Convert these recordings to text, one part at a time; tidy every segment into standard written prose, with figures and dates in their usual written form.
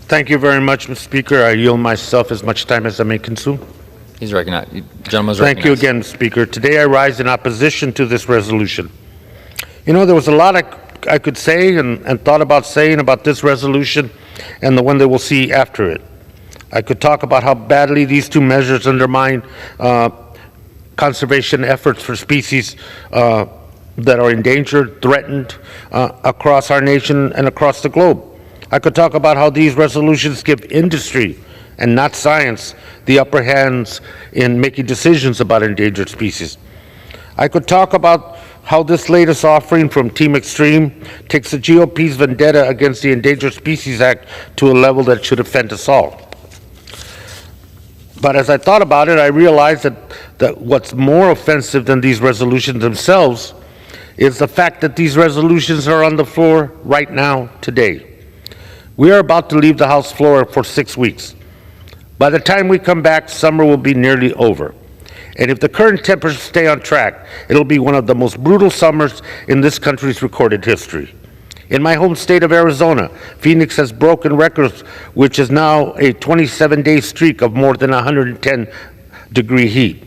Thank you very much, Mr. Speaker. I yield myself as much time as I may consume. He's recognized. Gentleman's Thank you recognized. again, Speaker. Today I rise in opposition to this resolution. You know, there was a lot I could say and thought about saying about this resolution and the one that we'll see after it. I could talk about how badly these two measures undermine conservation efforts for species that are endangered, threatened across our nation and across the globe. I could talk about how these resolutions give industry and not science the upper hands in making decisions about endangered species. I could talk about how this latest offering from Team Extreme takes the GOP's vendetta against the Endangered Species Act to a level that should offend us all. But as I thought about it, I realized that what's more offensive than these resolutions themselves is the fact that these resolutions are on the floor right now, today. We are about to leave the House floor for 6 weeks. By the time we come back, summer will be nearly over. And if the current temperatures stay on track, it'll be one of the most brutal summers in this country's recorded history. In my home state of Arizona, Phoenix has broken records, which is now a 27-day streak of more than 110-degree heat.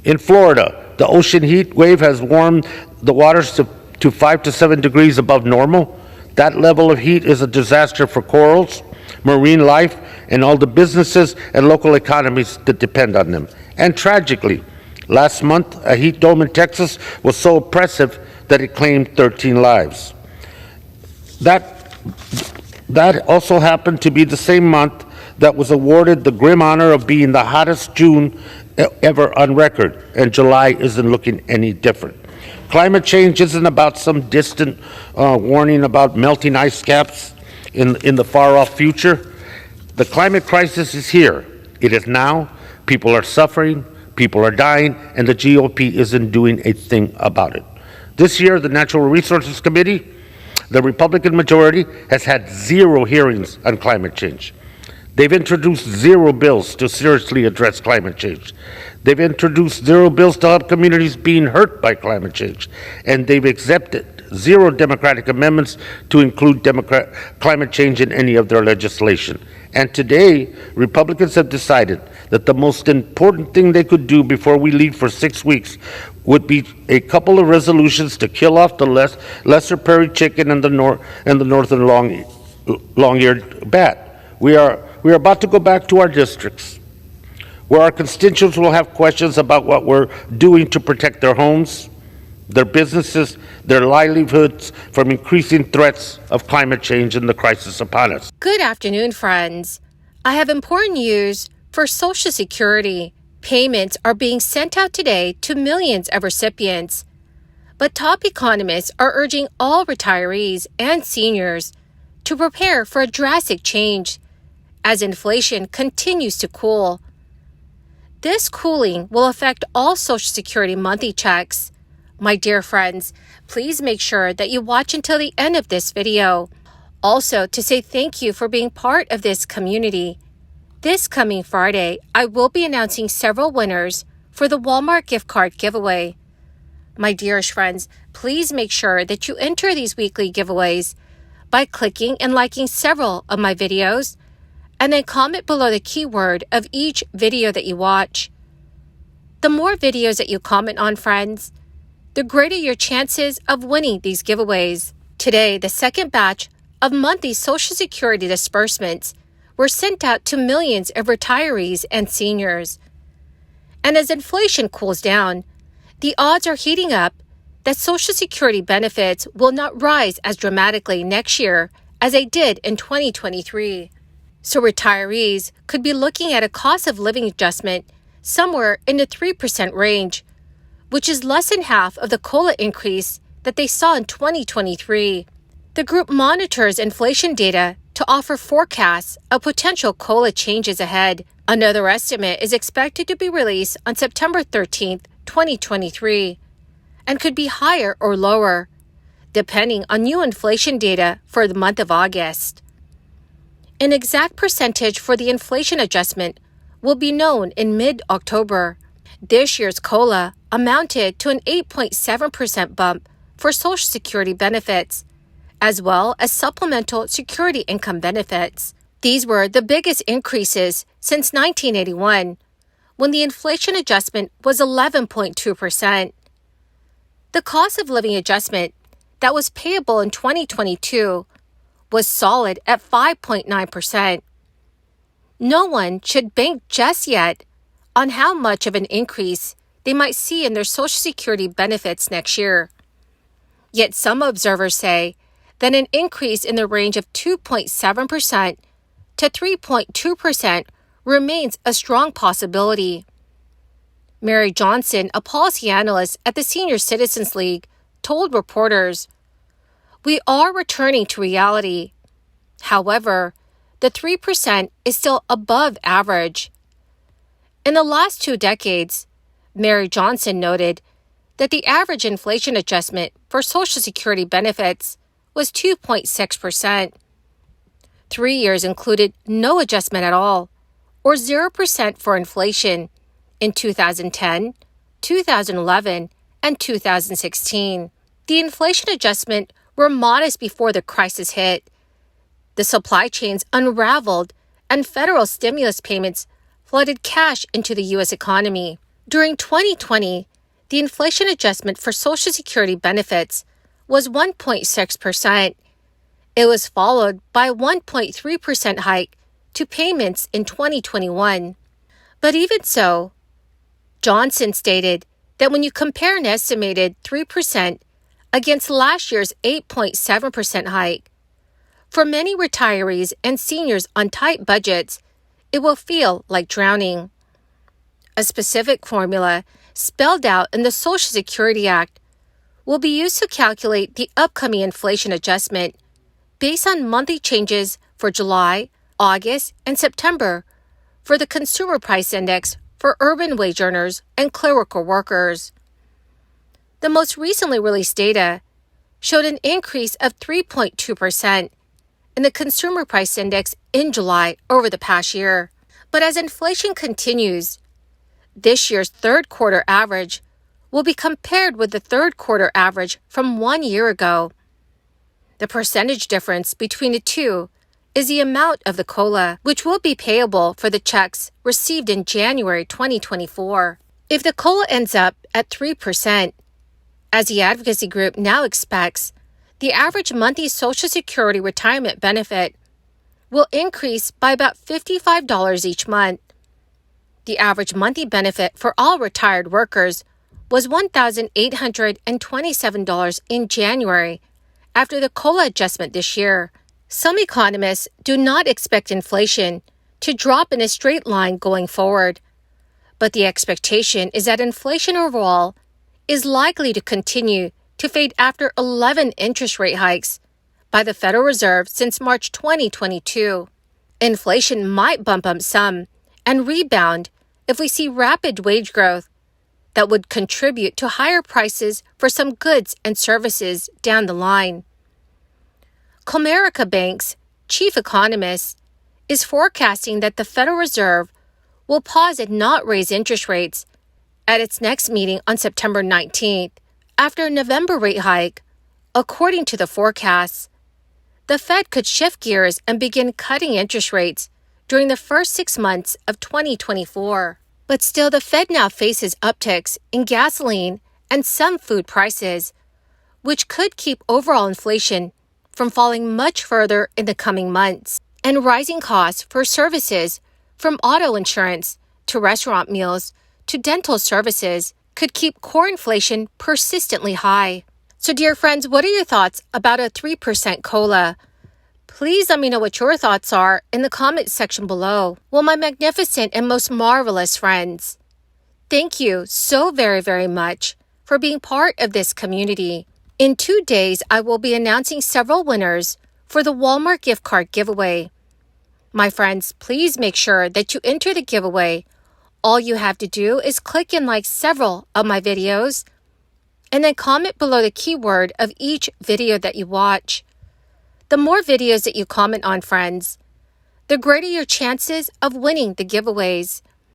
In Florida, the ocean heat wave has warmed the waters to 5 to 7 degrees above normal. That level of heat is a disaster for corals, marine life, and all the businesses and local economies that depend on them. And tragically, last month, a heat dome in Texas was so oppressive that it claimed 13 lives. That also happened to be the same month that was awarded the grim honor of being the hottest June ever on record, and July isn't looking any different. Climate change isn't about some distant warning about melting ice caps in the far-off future. The climate crisis is here. It is now. People are suffering, people are dying, and the GOP isn't doing a thing about it. This year, the Natural Resources Committee, the Republican majority, has had 0 hearings on climate change. They've introduced 0 bills to seriously address climate change. They've introduced 0 bills to help communities being hurt by climate change. And they've accepted 0 Democratic amendments to include climate change in any of their legislation. And today, Republicans have decided that the most important thing they could do before we leave for 6 weeks would be a couple of resolutions to kill off the lesser prairie chicken and the northern long-eared bat. We are about to go back to our districts, where our constituents will have questions about what we're doing to protect their homes, their businesses, their livelihoods from increasing threats of climate change and the crisis upon us. Good afternoon, friends. I have important news for Social Security. Payments are being sent out today to millions of recipients. But top economists are urging all retirees and seniors to prepare for a drastic change as inflation continues to cool. This cooling will affect all Social Security monthly checks. My dear friends, please make sure that you watch until the end of this video. Also, to say thank you for being part of this community. This coming Friday, I will be announcing several winners for the Walmart gift card giveaway. My dearest friends, please make sure that you enter these weekly giveaways by clicking and liking several of my videos, and then comment below the keyword of each video that you watch. The more videos that you comment on, friends, the greater your chances of winning these giveaways. Today, the second batch of monthly Social Security disbursements were sent out to millions of retirees and seniors. And as inflation cools down, the odds are heating up that Social Security benefits will not rise as dramatically next year as they did in 2023. So retirees could be looking at a cost of living adjustment somewhere in the 3% range, which is less than half of the COLA increase that they saw in 2023. The group monitors inflation data to offer forecasts of potential COLA changes ahead. Another estimate is expected to be released on September 13th, 2023, and could be higher or lower, depending on new inflation data for the month of August. An exact percentage for the inflation adjustment will be known in mid-October. This year's COLA amounted to an 8.7% bump for Social Security benefits, as well as supplemental security income benefits. These were the biggest increases since 1981, when the inflation adjustment was 11.2%. The cost of living adjustment that was payable in 2022 was solid at 5.9%. No one should bank just yet on how much of an increase they might see in their Social Security benefits next year. Yet some observers say that an increase in the range of 2.7% to 3.2% remains a strong possibility. Mary Johnson, a policy analyst at the Senior Citizens League, told reporters, "We are returning to reality. However, the 3% is still above average." In the last 2 decades, Mary Johnson noted that the average inflation adjustment for Social Security benefits was 2.6%. 3 years included no adjustment at all, or 0% for inflation in 2010, 2011, and 2016. The inflation adjustment were modest before the crisis hit. The supply chains unraveled and federal stimulus payments flooded cash into the U.S. economy. During 2020, the inflation adjustment for Social Security benefits was 1.6%. It was followed by a 1.3% hike to payments in 2021. But even so, Johnson stated that when you compare an estimated 3% against last year's 8.7% hike, for many retirees and seniors on tight budgets, it will feel like drowning. A specific formula spelled out in the Social Security Act will be used to calculate the upcoming inflation adjustment based on monthly changes for July, August, and September for the Consumer Price Index for urban wage earners and clerical workers. The most recently released data showed an increase of 3.2% in the Consumer Price Index in July over the past year. But as inflation continues, this year's third quarter average will be compared with the third quarter average from 1 year ago. The percentage difference between the two is the amount of the COLA, which will be payable for the checks received in January 2024. If the COLA ends up at 3%, as the advocacy group now expects, the average monthly Social Security retirement benefit will increase by about $55 each month. The average monthly benefit for all retired workers was $1,827 in January after the COLA adjustment this year. Some economists do not expect inflation to drop in a straight line going forward, but the expectation is that inflation overall is likely to continue to fade after 11 interest rate hikes by the Federal Reserve since March 2022. Inflation might bump up some and rebound if we see rapid wage growth that would contribute to higher prices for some goods and services down the line. Comerica Bank's chief economist is forecasting that the Federal Reserve will pause and not raise interest rates at its next meeting on September 19th. After a November rate hike, according to the forecasts, the Fed could shift gears and begin cutting interest rates during the first 6 months of 2024. But still, the Fed now faces upticks in gasoline and some food prices, which could keep overall inflation from falling much further in the coming months. And rising costs for services, from auto insurance to restaurant meals to dental services, could keep core inflation persistently high. So, dear friends, what are your thoughts about a 3% COLA? Please let me know what your thoughts are in the comment section below. Well, my magnificent and most marvelous friends, thank you so very, very much for being part of this community. In 2 days, I will be announcing several winners for the Walmart gift card giveaway. My friends, please make sure that you enter the giveaway. All you have to do is click and like several of my videos, and then comment below the keyword of each video that you watch. The more videos that you comment on, friends, the greater your chances of winning the giveaways.